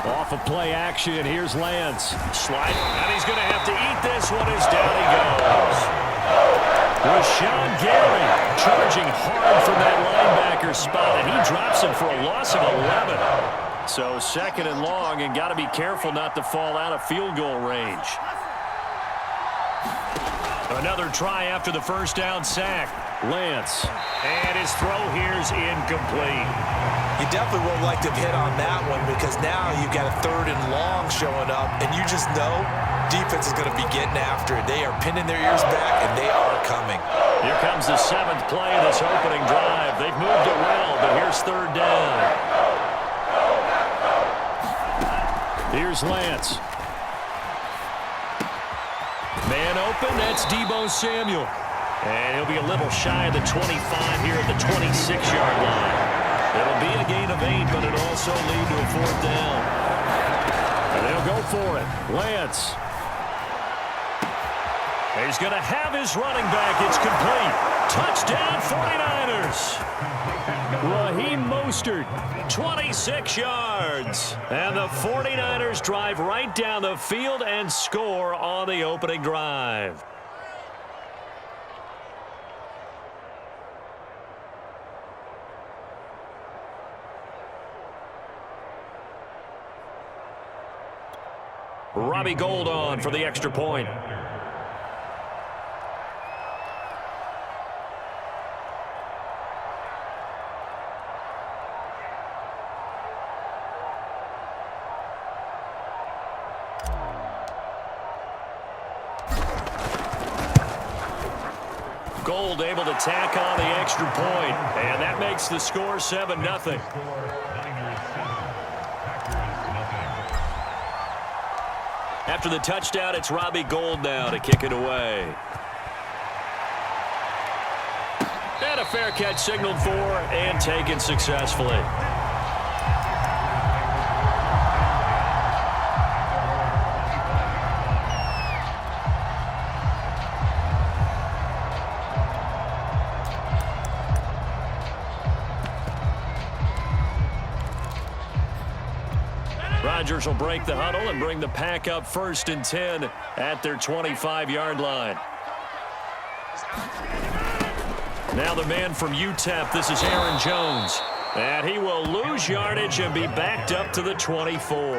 Off of play action, here's Lance. Slide, and he's going to have to eat this one as down he goes. Rashawn Gary charging hard from that linebacker spot, and he drops him for a loss of 11. So second and long, and got to be careful not to fall out of field goal range. Another try after the first down sack. Lance. And his throw here's incomplete. You definitely would like to hit on that one because now you've got a third and long showing up, and you just know defense is going to be getting after it. They are pinning their ears back, and they are coming. Here comes the 7th play of this opening drive. They've moved it well, but here's third down. Here's Lance. Man open, that's Deebo Samuel. And he'll be a little shy of the 25 here at the 26-yard line. It'll be a gain of 8, but it'll also lead to a 4th down. And they'll go for it. Lance. He's going to have his running back. It's complete. Touchdown 49ers. Raheem Mostert, 26 yards. And the 49ers drive right down the field and score on the opening drive. Robbie Gould on for the extra point. Gould able to tack on the extra point, and that makes the score 7-0. After the touchdown, it's Robbie Gould now to kick it away. And a fair catch signaled for and taken successfully. Rodgers will break the huddle and bring the pack up 1st and 10 at their 25-yard line. Now the man from UTEP, this is Aaron Jones. And he will lose yardage and be backed up to the 24.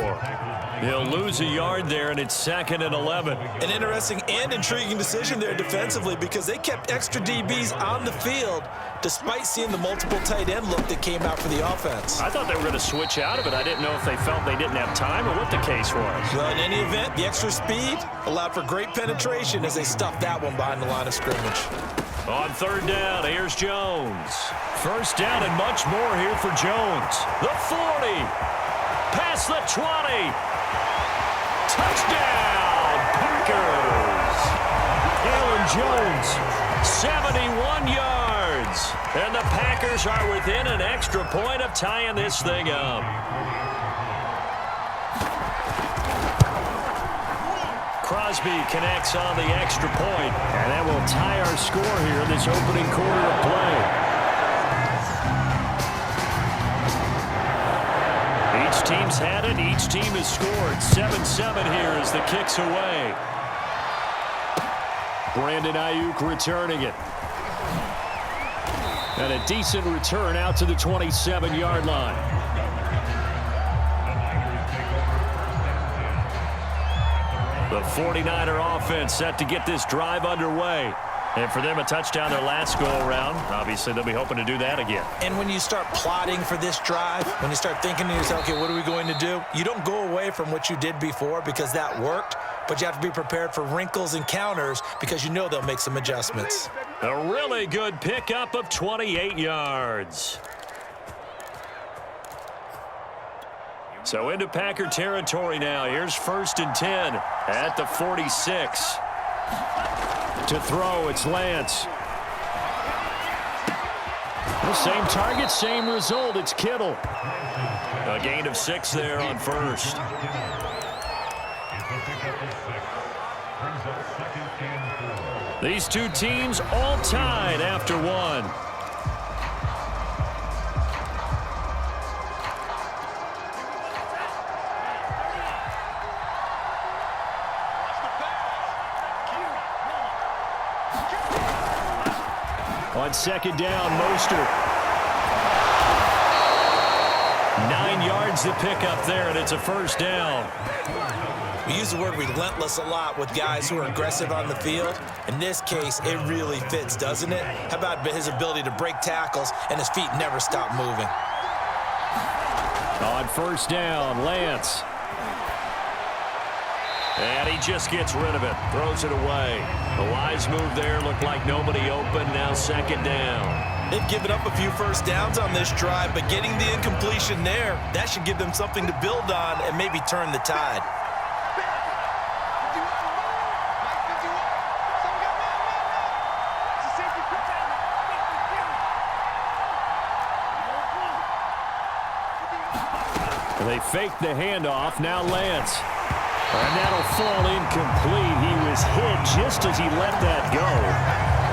He'll lose a yard there, and it's 2nd and 11. An interesting and intriguing decision there defensively because they kept extra DBs on the field despite seeing the multiple tight end look that came out for the offense. I thought they were going to switch out of it. I didn't know if they felt they didn't have time or what the case was. Well, in any event, the extra speed allowed for great penetration as they stuffed that one behind the line of scrimmage. On 3rd down, here's Jones. 1st down and much more here for Jones. The 40. Past the 20. Touchdown, Packers. Aaron Jones, 71 yards. And the Packers are within an extra point of tying this thing up. Crosby connects on the extra point, and that will tie our score here in this opening quarter of play. Each team's had it. Each team has scored. 7-7 here as the kick's away. Brandon Ayuk returning it. And a decent return out to the 27-yard line. The 49er offense set to get this drive underway. And for them, a touchdown their last go-around. Obviously, they'll be hoping to do that again. And when you start plotting for this drive, when you start thinking to yourself, okay, what are we going to do? You don't go away from what you did before because that worked, but you have to be prepared for wrinkles and counters because you know they'll make some adjustments. A really good pickup of 28 yards. So into Packer territory now. Here's 1st and 10 at the 46. To throw, it's Lance. The same target, same result. It's Kittle. A gain of 6 there on 1st. These two teams all tied after 1. On second down, Mostert. 9 yards to pick up there, and it's a first down. We use the word relentless a lot with guys who are aggressive on the field. In this case, it really fits, doesn't it? How about his ability to break tackles and his feet never stop moving? On first down, Lance. And he just gets rid of it, throws it away. A wise move there, looked like nobody open, now second down. They've given up a few first downs on this drive, but getting the incompletion there, that should give them something to build on and maybe turn the tide. They fake the handoff, now Lance. And that'll fall incomplete. He was hit just as he let that go.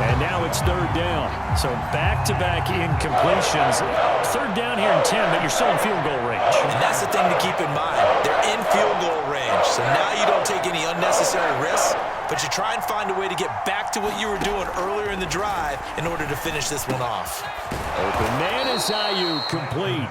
And now it's third down. So back-to-back incompletions. Third down here in 10, but you're still in field goal range. And that's the thing to keep in mind. They're in field goal range. So now you don't take any unnecessary risks, but you try and find a way to get back to what you were doing earlier in the drive in order to finish this one off. Open man is Ayuk, complete.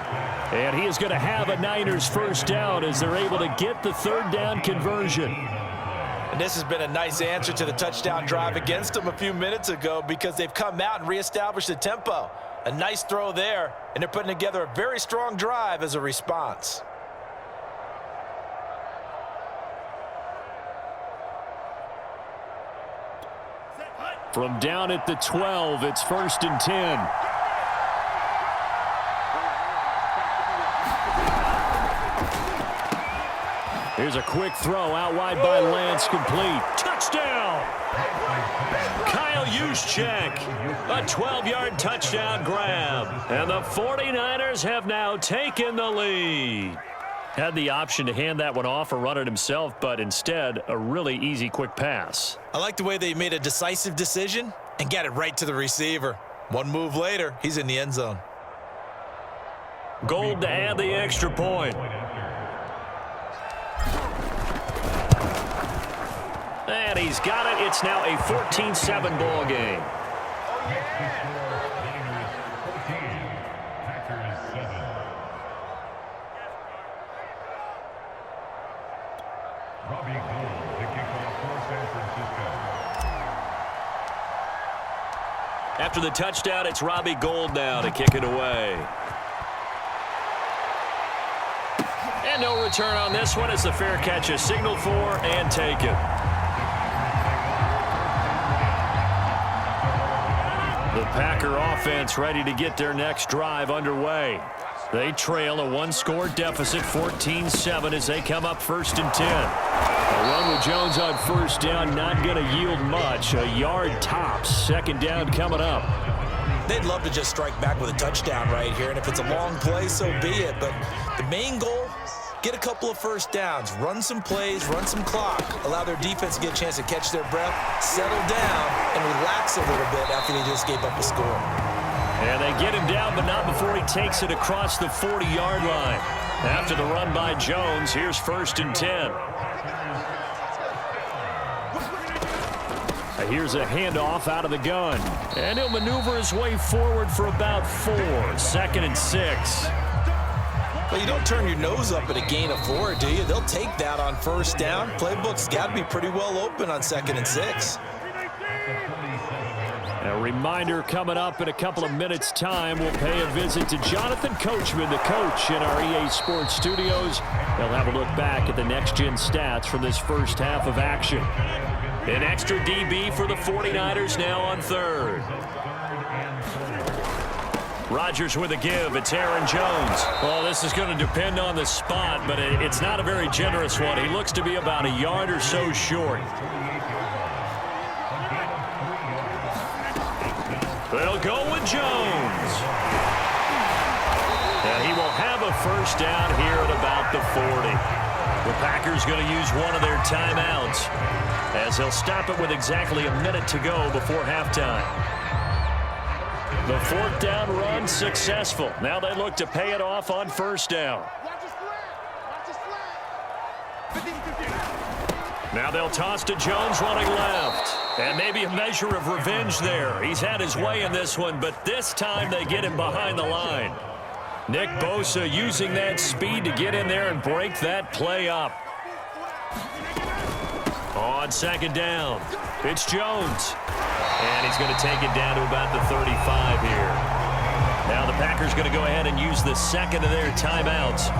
And he is going to have a Niners first down as they're able to get the third down conversion. And this has been a nice answer to the touchdown drive against them a few minutes ago because they've come out and reestablished the tempo. A nice throw there, and they're putting together a very strong drive as a response. From down at the 12, it's first and 10. Here's a quick throw out wide by Lance, complete. Touchdown! Kyle Juszczyk, a 12-yard touchdown grab. And the 49ers have now taken the lead. Had the option to hand that one off or run it himself, but instead, a really easy, quick pass. I like the way they made a decisive decision and got it right to the receiver. One move later, he's in the end zone. Gold to add the extra point. And he's got it. It's now a 14-7 ball game. After the touchdown, it's Robbie Gould now to kick it away. And no return on this one as the fair catch is signaled for and taken. The Packer offense ready to get their next drive underway. They trail a one-score deficit, 14-7, as they come up first and 10. A run with Jones on first down, not going to yield much. A yard tops. Second down coming up. They'd love to just strike back with a touchdown right here, and if it's a long play, so be it. But the main goal, get a couple of first downs, run some plays, run some clock, allow their defense to get a chance to catch their breath, settle down, and relax a little bit after they just gave up a score. And they get him down, but not before he takes it across the 40-yard line. After the run by Jones, here's first and 10. Here's a handoff out of the gun. And he'll maneuver his way forward for about 4. Second and 6. Well, you don't turn your nose up at a gain of 4, do you? They'll take that on first down. Playbook's got to be pretty well open on second and 6. A reminder coming up in a couple of minutes' time. We'll pay a visit to Jonathan Coachman, the coach in our EA Sports studios. They'll have a look back at the next-gen stats from this first half of action. An extra DB for the 49ers now on third. Rodgers with a give. It's Aaron Jones. Well, this is going to depend on the spot, but it's not a very generous one. He looks to be about a yard or so short. They'll go with Jones. And he will have a first down here at about the 40. The Packers going to use one of their timeouts as they'll stop it with exactly a minute to go before halftime. The fourth down run successful. Now they look to pay it off on first down. Now they'll toss to Jones running left. And maybe a measure of revenge there. He's had his way in this one, but this time they get him behind the line. Nick Bosa using that speed to get in there and break that play up. On second down, it's Jones. And he's going to take it down to about the 35 here. Now the Packers going to go ahead and use the second of their timeouts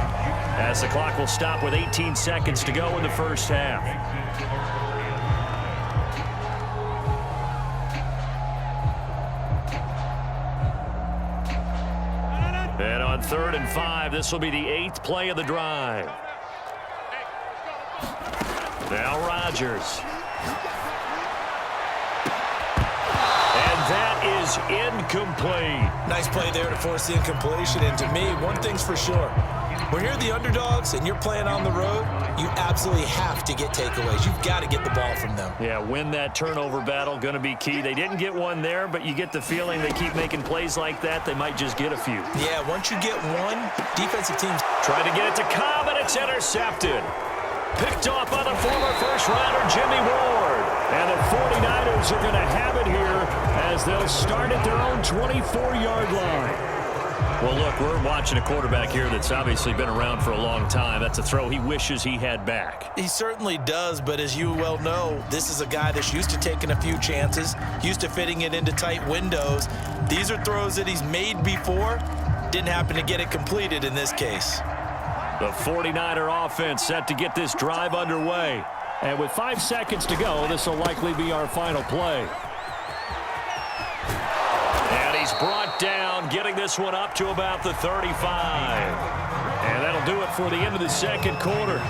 as the clock will stop with 18 seconds to go in the first half. And on 3rd and 5, this will be the 8th play of the drive. Now Rodgers. And that is incomplete. Nice play there to force the incompletion. And to me, one thing's for sure. When you're the underdogs and you're playing on the road, you absolutely have to get takeaways. You've got to get the ball from them. Yeah, win that turnover battle, going to be key. They didn't get one there, but you get the feeling they keep making plays like that, they might just get a few. Yeah, once you get one, defensive teams try to get it to Cobb, and it's intercepted. Picked off by the former first-rounder Jimmy Ward. And the 49ers are going to have it here as they'll start at their own 24-yard line. Well, look, we're watching a quarterback here that's obviously been around for a long time. That's a throw he wishes he had back. He certainly does, but as you well know, this is a guy that's used to taking a few chances, used to fitting it into tight windows. These are throws that he's made before. Didn't happen to get it completed in this case. The 49er offense set to get this drive underway. And with 5 seconds to go, this will likely be our final play. And he's brought down, getting this one up to about the 35. And that'll do it for the end of the second quarter.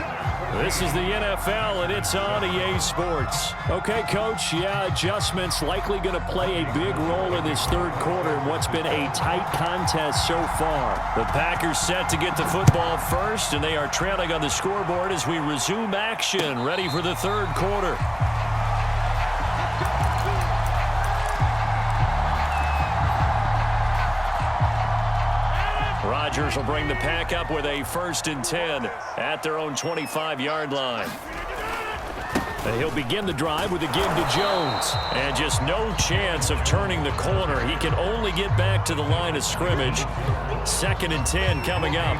This is the NFL, and it's on EA Sports. Okay, Coach, yeah, adjustments likely going to play a big role in this third quarter in what's been a tight contest so far. The Packers set to get the football first, and they are trailing on the scoreboard as we resume action, ready for the third quarter. Rodgers will bring the pack up with a 1st and 10 at their own 25-yard line. And he'll begin the drive with a give to Jones. And just no chance of turning the corner. He can only get back to the line of scrimmage. 2nd and 10 coming up.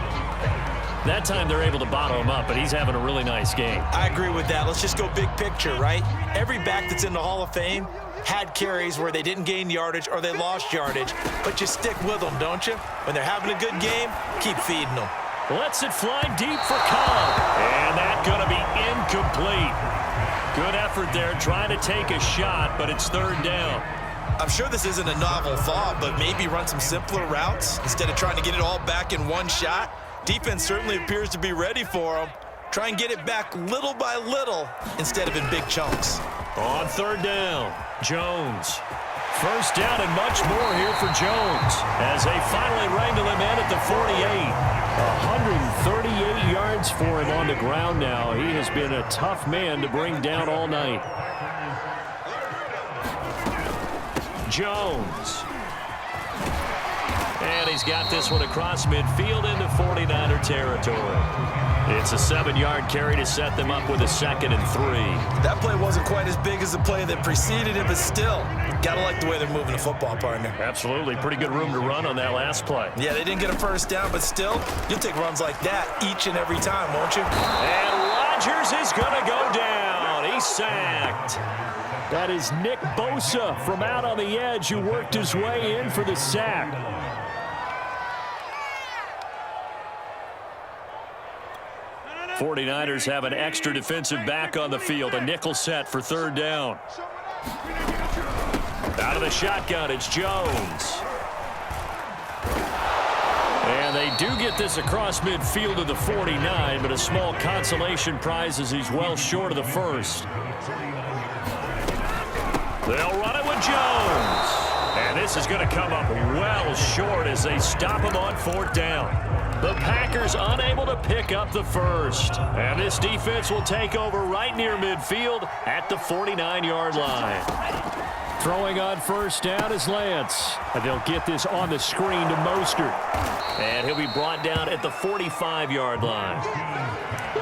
That time they're able to bottle him up, but he's having a really nice game. I agree with that. Let's just go big picture, right? Every back that's in the Hall of Fame had carries where they didn't gain yardage or they lost yardage, but you stick with them, don't you? When they're having a good game, keep feeding them. Lets it fly deep for Cobb. And that's going to be incomplete. Good effort there trying to take a shot, but it's 3rd down. I'm sure this isn't a novel thought, but maybe run some simpler routes instead of trying to get it all back in one shot. Defense certainly appears to be ready for them. Try and get it back little by little instead of in big chunks. On 3rd down, Jones. 1st down and much more here for Jones as they finally wrangle him in at the 48. 138 yards for him on the ground now. He has been a tough man to bring down all night. Jones. And he's got this one across midfield into 49er territory. It's a 7-yard carry to set them up with a 2nd and 3. That play wasn't quite as big as the play that preceded it, but still, gotta like the way they're moving the football, partner. Absolutely. Pretty good room to run on that last play. Yeah, they didn't get a 1st down, but still, you'll take runs like that each and every time, won't you? And Rodgers is gonna go down. He's sacked. That is Nick Bosa from out on the edge who worked his way in for the sack. '49ers have an extra defensive back on the field. A nickel set for 3rd down. Out of the shotgun, it's Jones. And they do get this across midfield to the 49, but a small consolation prize as he's well short of the 1st. They'll run it with Jones. And this is going to come up well short as they stop him on 4th down. The Packers unable to pick up the 1st. And this defense will take over right near midfield at the 49-yard line. Throwing on 1st down is Lance. And they'll get this on the screen to Mostert. And he'll be brought down at the 45-yard line.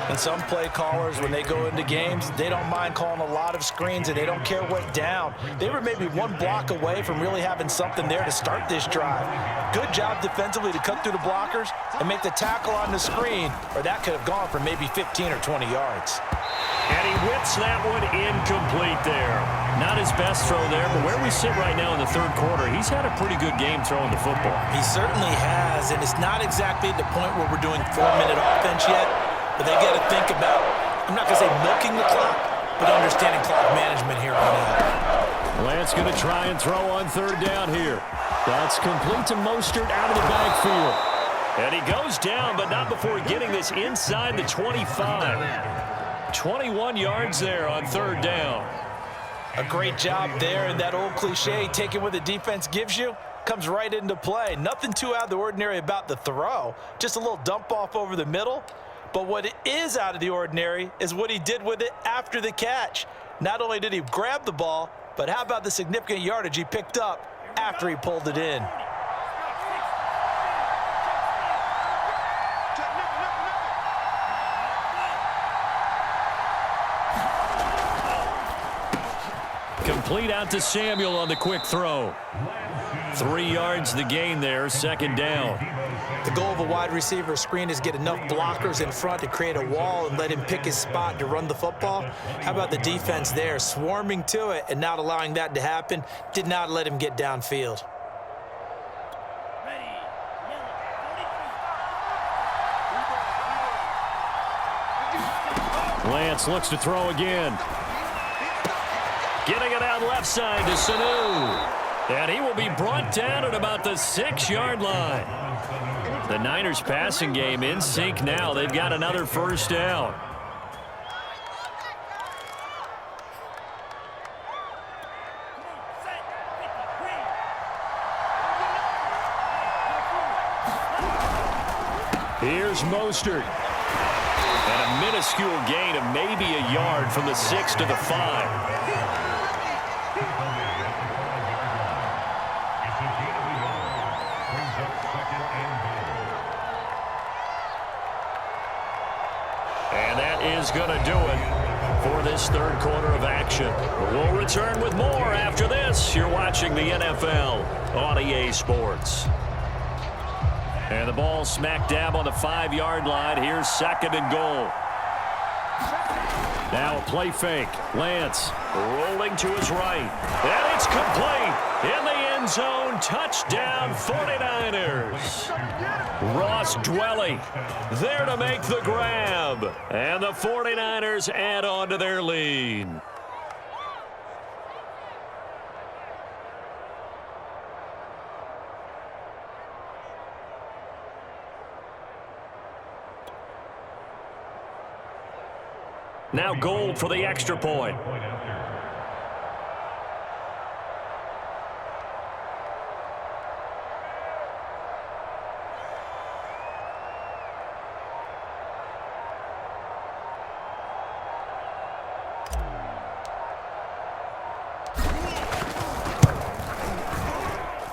And some play callers, when they go into games, they don't mind calling a lot of screens, and they don't care what down. They were maybe one block away from really having something there to start this drive. Good job defensively to cut through the blockers and make the tackle on the screen, or that could have gone for maybe 15 or 20 yards. And he whips that one incomplete there. Not his best throw there, but where we sit right now in the third quarter, he's had a pretty good game throwing the football. He certainly has, and it's not exactly at the point where we're doing 4-minute offense yet, but they got to think about, I'm not going to say milking the clock, but understanding clock management here on out. Lance going to try and throw on third down here. That's complete to Mostert out of the backfield. And he goes down, but not before getting this inside the 25. 21 yards there on third down. A great job there, and that old cliche, taking what the defense gives you, comes right into play. Nothing too out of the ordinary about the throw, just a little dump off over the middle. But what is out of the ordinary is what he did with it after the catch. Not only did he grab the ball, but how about the significant yardage he picked up after he pulled it in. Complete out to Samuel on the quick throw. 3 yards the gain there, second down. The goal of a wide receiver screen is get enough blockers in front to create a wall and let him pick his spot to run the football. How about the defense there, swarming to it and not allowing that to happen? Did not let him get downfield. Lance looks to throw again. Getting it out left side to Sanu. And he will be brought down at about the 6-yard line. The Niners passing game in sync now. They've got another first down. Here's Mostert. And a minuscule gain of maybe a yard from the 6 to the 5. And that is going to do it for this third quarter of action. We'll return with more after this. You're watching the NFL on EA Sports. And the ball smack dab on the 5-yard line. Here's second and goal. Now a play fake. Lance rolling to his right. And it's complete. In the end zone. Touchdown 49ers. Ross Dwelly there to make the grab. And the 49ers add on to their lead. Now Gold for the extra point.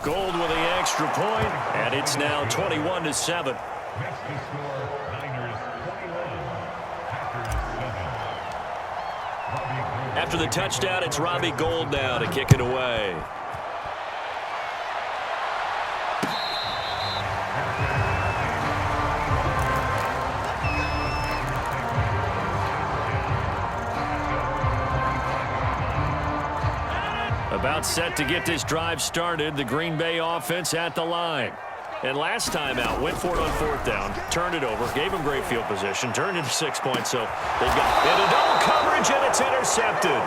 Gold with the extra point, and it's now 21-7. After the touchdown, it's Robbie Gould now to kick it away. About set to get this drive started, the Green Bay offense at the line. And last time out, went for it on fourth down, turned it over, gave them great field position, turned into 6 points, so they've got into double coverage, and it's intercepted.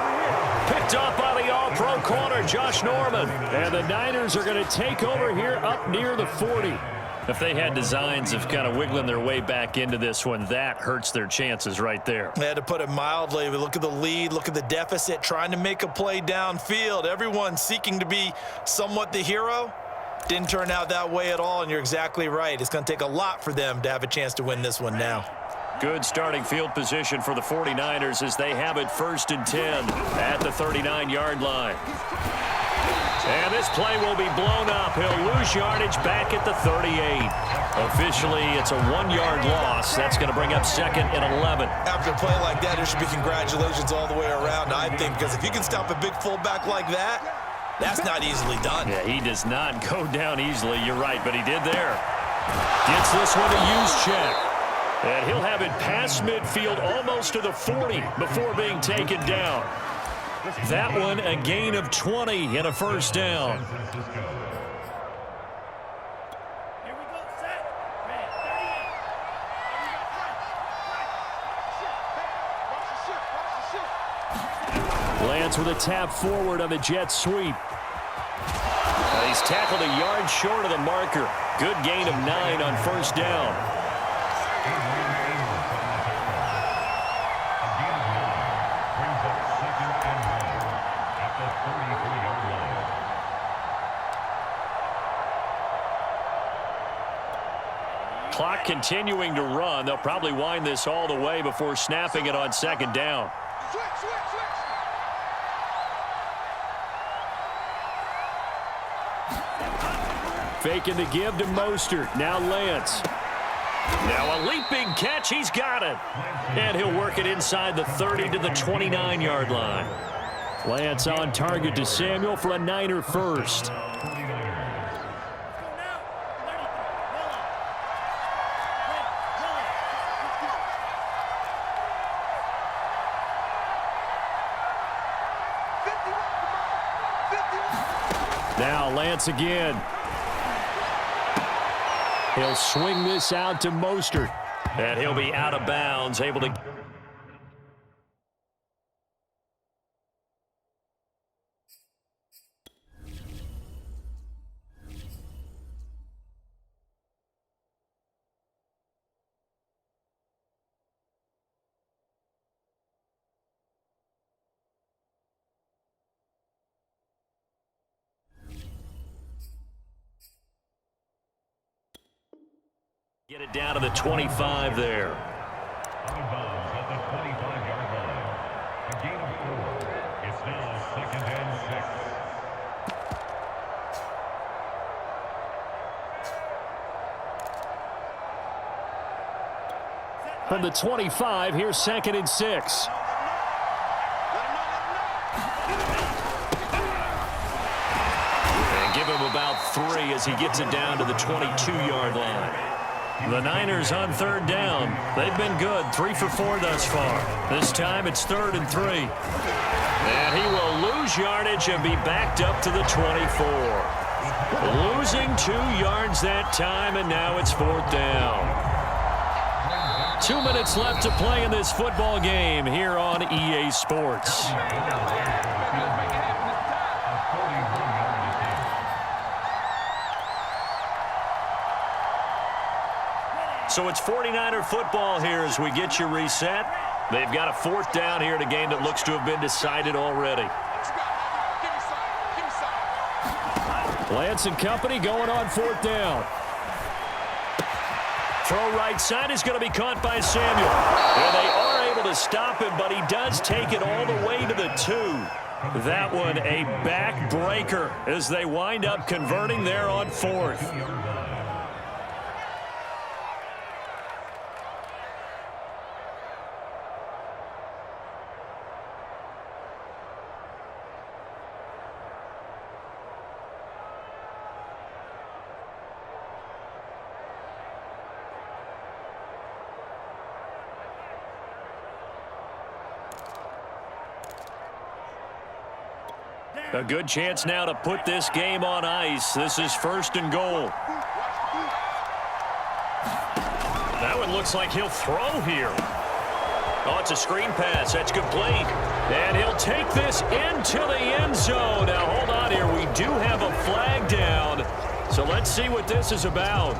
Picked off by the all-pro corner, Josh Norman. And the Niners are going to take over here up near the 40. If they had designs of kind of wiggling their way back into this one, that hurts their chances right there. Yeah, to put it mildly, we look at the lead, look at the deficit, trying to make a play downfield. Everyone seeking to be somewhat the hero. Didn't turn out that way at all, and you're exactly right. It's going to take a lot for them to have a chance to win this one now. Good starting field position for the 49ers as they have it 1st and 10 at the 39-yard line. And this play will be blown up. He'll lose yardage back at the 38. Officially, it's a 1-yard loss. That's going to bring up second and 11. After a play like that, there should be congratulations all the way around, I think, because if you can stop a big fullback like that, that's not easily done. Yeah, he does not go down easily. You're right, but he did there. Gets this one to use check. And he'll have it past midfield almost to the 40 before being taken down. That one a gain of 20 and a first down. Lance with a tap forward on the jet sweep. He's tackled a yard short of the marker. Good gain of 9 on first down. Clock continuing to run. They'll probably wind this all the way before snapping it on second down. Faking the give to Mostert. Now Lance. Now a leaping catch. He's got it. And he'll work it inside the 30 to the 29-yard line. Lance on target to Samuel for a Niner first. Now Lance again. He'll swing this out to Mostert. And he'll be out of bounds, able to... Get it down to the 25 there. Out of bounds at the 25-yard line. A gain of 4. It's now second and 6. From the 25, here's second and 6. And give him about 3 as he gets it down to the 22-yard line. The Niners on third down. They've been good, 3 for 4 thus far. This time it's 3rd and 3. And he will lose yardage and be backed up to the 24. Losing 2 yards that time, and now it's 4th down. 2 minutes left to play in this football game here on EA Sports. So it's 49er football here as we get you reset. They've got a 4th down here in a game that looks to have been decided already. Lance and company going on 4th down. Throw right side is going to be caught by Samuel. And they are able to stop him, but he does take it all the way to the 2. That one a backbreaker as they wind up converting there on 4th. A good chance now to put this game on ice. This is 1st and goal. That one looks like he'll throw here. Oh, it's a screen pass. That's complete. And he'll take this into the end zone. Now, hold on here. We do have a flag down. So let's see what this is about.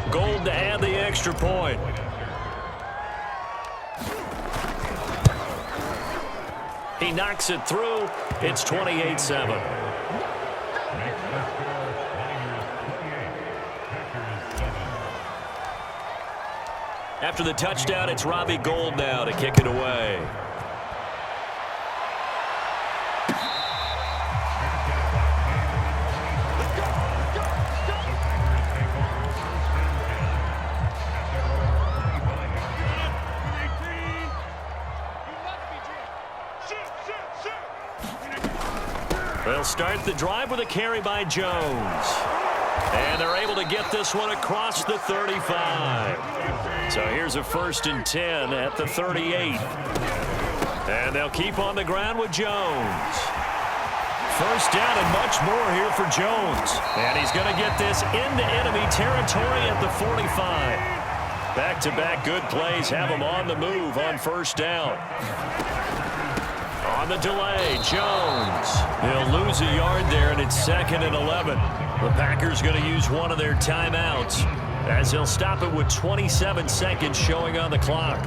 Gold to add the extra point. He knocks it through. It's 28-7. After the touchdown, it's Robbie Gould now to kick it away. They'll start the drive with a carry by Jones. And they're able to get this one across the 35. So here's a 1st and 10 at the 38. And they'll keep on the ground with Jones. 1st down and much more here for Jones. And he's going to get this into enemy territory at the 45. Back-to-back good plays have him on the move on 1st down. On the delay, Jones. He'll lose a yard there, and it's 2nd and 11. The Packers going to use one of their timeouts as they'll stop it with 27 seconds showing on the clock.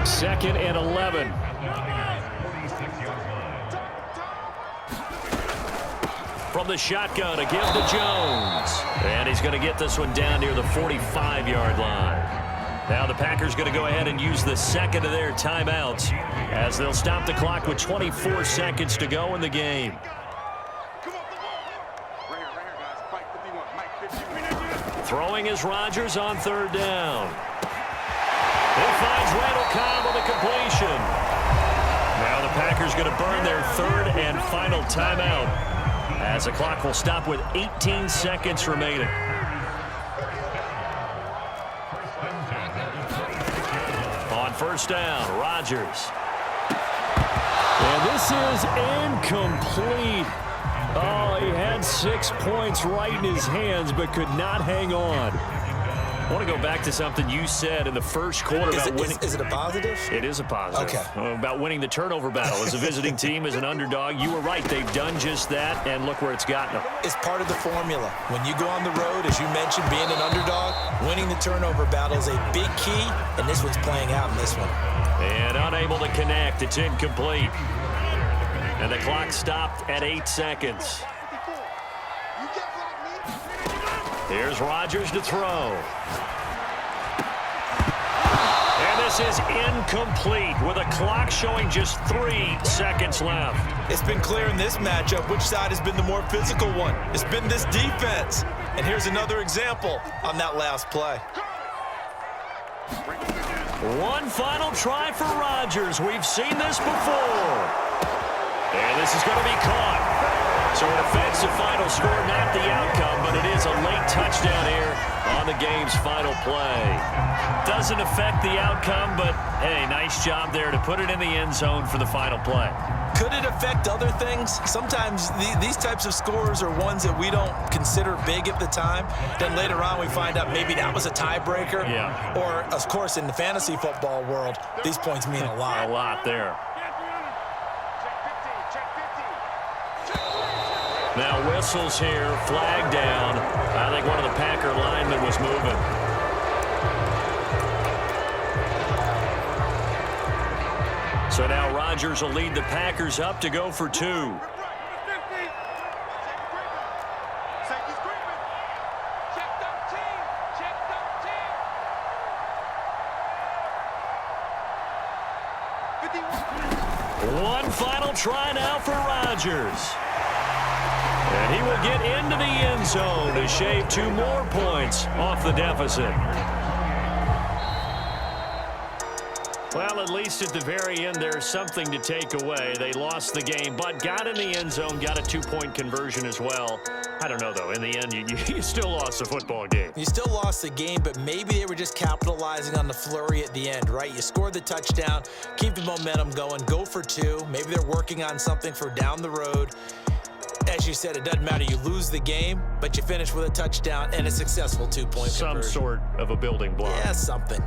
2nd and 11. From the shotgun to give to Jones. And he's going to get this one down near the 45-yard line. Now the Packers going to go ahead and use the 2nd of their timeouts as they'll stop the clock with 24 seconds to go in the game. Throwing is Rodgers on 3rd down. It finds Randall Cobb with a completion. Now the Packers going to burn their 3rd and final timeout as the clock will stop with 18 seconds remaining. On 1st down, Rodgers. And this is incomplete. Oh, he had 6 points right in his hands, but could not hang on. I want to go back to something you said in the first quarter about winning. Is it a positive? It is a positive. Okay. About winning the turnover battle. As a visiting team, as an underdog, you were right. They've done just that, and look where it's gotten them. It's part of the formula. When you go on the road, as you mentioned, being an underdog, winning the turnover battle is a big key, and this one's playing out in this one. And unable to connect. It's incomplete. And the clock stopped at 8 seconds. Here's Rodgers to throw. And this is incomplete with a clock showing just 3 seconds left. It's been clear in this matchup which side has been the more physical one. It's been this defense. And here's another example on that last play. One final try for Rodgers. We've seen this before. And this is going to be caught. So an offensive final score, not the outcome, but it is a late touchdown here on the game's final play. Doesn't affect the outcome, but, hey, nice job there to put it in the end zone for the final play. Could it affect other things? Sometimes these types of scores are ones that we don't consider big at the time. Then later on we find out maybe that was a tiebreaker. Yeah. Or, of course, in the fantasy football world, these points mean a lot. A lot there. Now whistles here, flag down. I think one of the Packer linemen was moving. So now Rodgers will lead the Packers up to go for 2. One final try now for Rodgers. And he will get into the end zone to shave 2 more points off the deficit. Well, at least at the very end, there's something to take away. They lost the game, but got in the end zone, got a 2-point conversion as well. I don't know, though. In the end, you still lost the football game. You still lost the game, but maybe they were just capitalizing on the flurry at the end, right? You scored the touchdown, keep the momentum going, go for 2. Maybe they're working on something for down the road. As you said, it doesn't matter. You lose the game, but you finish with a touchdown and a successful 2-point conversion. Some sort of a building block. Yeah, something.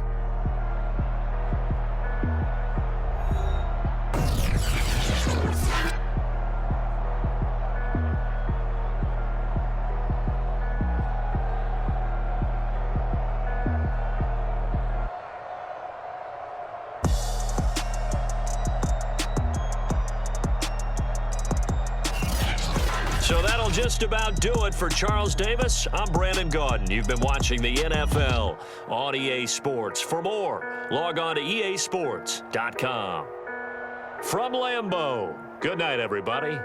So that'll just about do it for Charles Davis. I'm Brandon Gaudin. You've been watching the NFL on EA Sports. For more, log on to easports.com. From Lambeau, good night, everybody.